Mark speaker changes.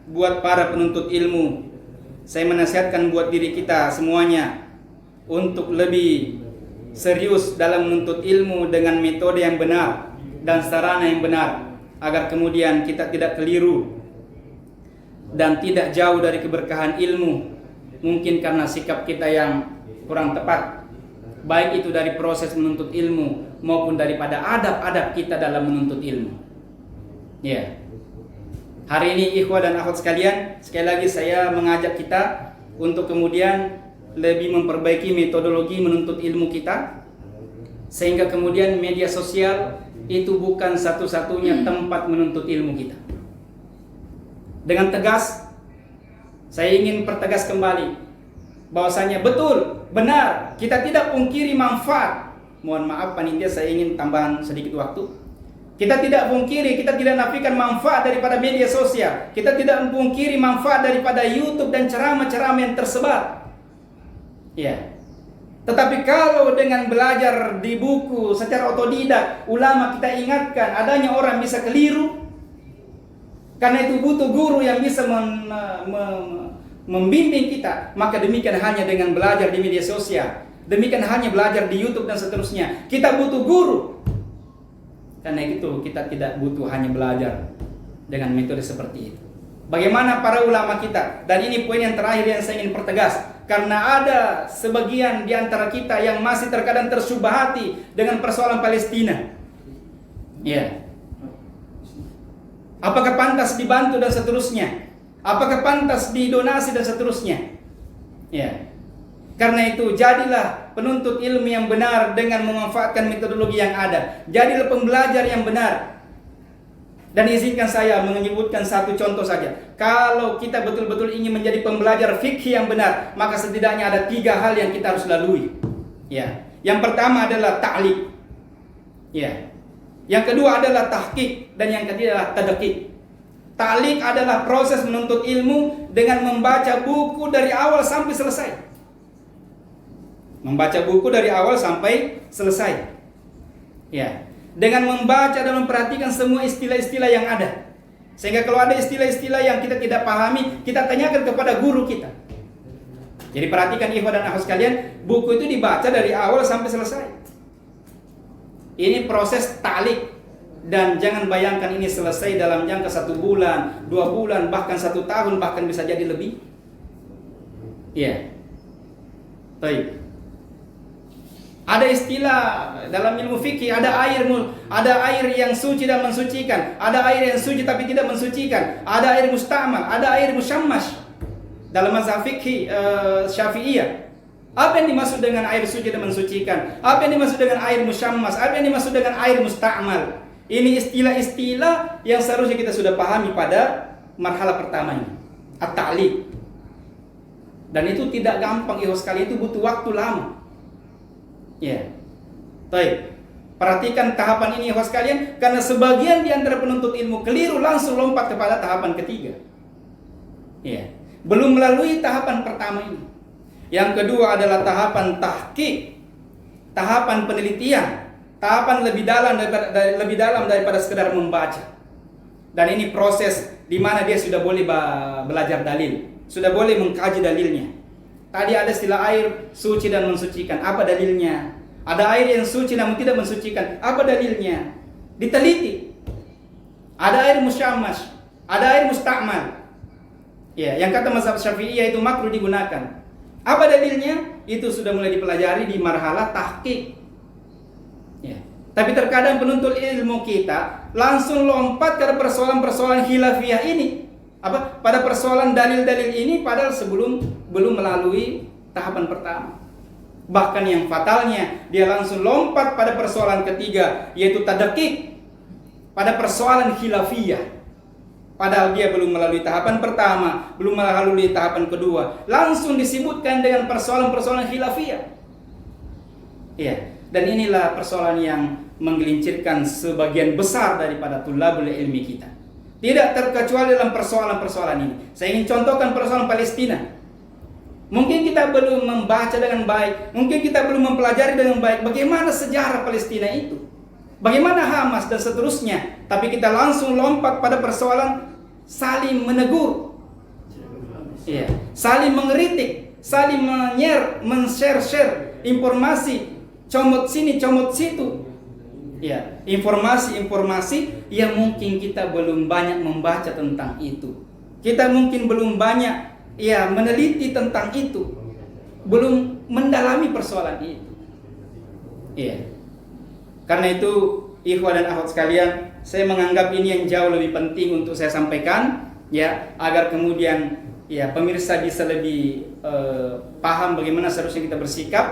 Speaker 1: buat para penuntut ilmu, saya menasihatkan buat diri kita semuanya untuk lebih serius dalam menuntut ilmu dengan metode yang benar dan sarana yang benar, agar kemudian kita tidak keliru dan tidak jauh dari keberkahan ilmu, mungkin karena sikap kita yang kurang tepat, baik itu dari proses menuntut ilmu maupun daripada adab-adab kita dalam menuntut ilmu. Ya. Hari ini ikhwah dan akhwat sekalian, sekali lagi saya mengajak kita untuk kemudian lebih memperbaiki metodologi menuntut ilmu kita, sehingga kemudian media sosial itu bukan satu-satunya tempat menuntut ilmu kita. Dengan tegas, saya ingin pertegas kembali bahwasanya betul, benar, kita tidak pungkiri manfaat. Mohon maaf panitia, saya ingin tambahan sedikit waktu. Kita tidak pungkiri, kita tidak nafikan manfaat daripada media sosial. Kita tidak pungkiri manfaat daripada YouTube dan ceramah-ceramah yang tersebar. Ya. Tetapi kalau dengan belajar di buku secara otodidak, ulama kita ingatkan adanya orang bisa keliru. Karena itu butuh guru yang bisa membimbing kita. Maka demikian hanya dengan belajar di media sosial, demikian hanya belajar di YouTube dan seterusnya, kita butuh guru. Karena itu kita tidak butuh hanya belajar dengan metode seperti itu. Bagaimana para ulama kita? Dan ini poin yang terakhir yang saya ingin pertegas. Karena ada sebagian di antara kita yang masih terkadang tersubahati dengan persoalan Palestina. Ya. Apakah pantas dibantu dan seterusnya? Apakah pantas didonasi dan seterusnya? Ya. Karena itu jadilah penuntut ilmu yang benar dengan memanfaatkan metodologi yang ada. Jadilah pembelajar yang benar. Dan izinkan saya menyebutkan satu contoh saja. Kalau kita betul-betul ingin menjadi pembelajar fikih yang benar, maka setidaknya ada 3 hal yang kita harus lalui. Ya. Yang pertama adalah ta'liq. Ya. Yang kedua adalah tahqiq, dan yang ketiga adalah tadqiq. Ta'liq adalah proses menuntut ilmu dengan membaca buku dari awal sampai selesai. Membaca buku dari awal sampai selesai. Ya. Dengan membaca dan memperhatikan semua istilah-istilah yang ada. Sehingga kalau ada istilah-istilah yang kita tidak pahami, kita tanyakan kepada guru kita. Jadi perhatikan ikhwah dan akhwat sekalian, buku itu dibaca dari awal sampai selesai. Ini proses ta'liq. Dan jangan bayangkan ini selesai dalam jangka 1 bulan, 2 bulan, bahkan 1 tahun, bahkan bisa jadi lebih. Ya. Baik. Ada istilah dalam ilmu fikih, ada air yang suci dan mensucikan, ada air yang suci tapi tidak mensucikan, ada air musta'mal, ada air musyammas. Dalam mazhab fikih Syafi'iyah, apa yang dimaksud dengan air suci dan mensucikan? Apa yang dimaksud dengan air musyammas? Apa yang dimaksud dengan air musta'mal? Ini istilah-istilah yang seharusnya kita sudah pahami pada marhalah pertama ini, at-ta'liq. Dan itu tidak gampang ikhwas sekali, itu butuh waktu lama. Ya. Baik. Perhatikan tahapan ini ikhwas sekalian, karena sebagian di antara penuntut ilmu keliru langsung lompat kepada tahapan ketiga. Ya. Belum melalui tahapan pertama ini. Yang kedua adalah tahapan tahqiq, tahapan penelitian, tahapan lebih dalam daripada sekedar membaca. Dan ini proses di mana dia sudah boleh belajar dalil, sudah boleh mengkaji dalilnya. Tadi ada istilah air suci dan mensucikan. Apa dalilnya? Ada air yang suci namun tidak mensucikan. Apa dalilnya? Diteliti. Ada air musyammas, ada air musta'mal. Ya, yang kata mazhab Syafi'iyah itu makruh digunakan. Apa dalilnya? Itu sudah mulai dipelajari di marhalah tahqiq. Ya. Tapi terkadang penuntut ilmu kita langsung lompat ke persoalan-persoalan khilafiyah ini. Pada persoalan dalil-dalil ini padahal belum melalui tahapan pertama. Bahkan yang fatalnya dia langsung lompat pada persoalan ketiga, yaitu tadqiq, pada persoalan khilafiyah. Padahal dia belum melalui tahapan pertama, belum melalui tahapan kedua, langsung disebutkan dengan persoalan-persoalan khilafiyah. Iya, dan inilah persoalan yang menggelincirkan sebagian besar daripada tulabul ilmi kita. Tidak terkecuali dalam persoalan-persoalan ini. Saya ingin contohkan persoalan Palestina. Mungkin kita belum membaca dengan baik, mungkin kita belum mempelajari dengan baik bagaimana sejarah Palestina itu, bagaimana Hamas dan seterusnya. Tapi kita langsung lompat pada persoalan saling menegur, Iya, saling mengkritik, saling men-share informasi, comot sini, comot situ. Ya, informasi-informasi yang mungkin kita belum banyak membaca tentang itu. Kita mungkin belum banyak meneliti tentang itu. Belum mendalami persoalan itu. Iya. Karena itu, ikhwah dan akhwat sekalian, saya menganggap ini yang jauh lebih penting untuk saya sampaikan, ya, agar kemudian pemirsa bisa lebih paham bagaimana seharusnya kita bersikap.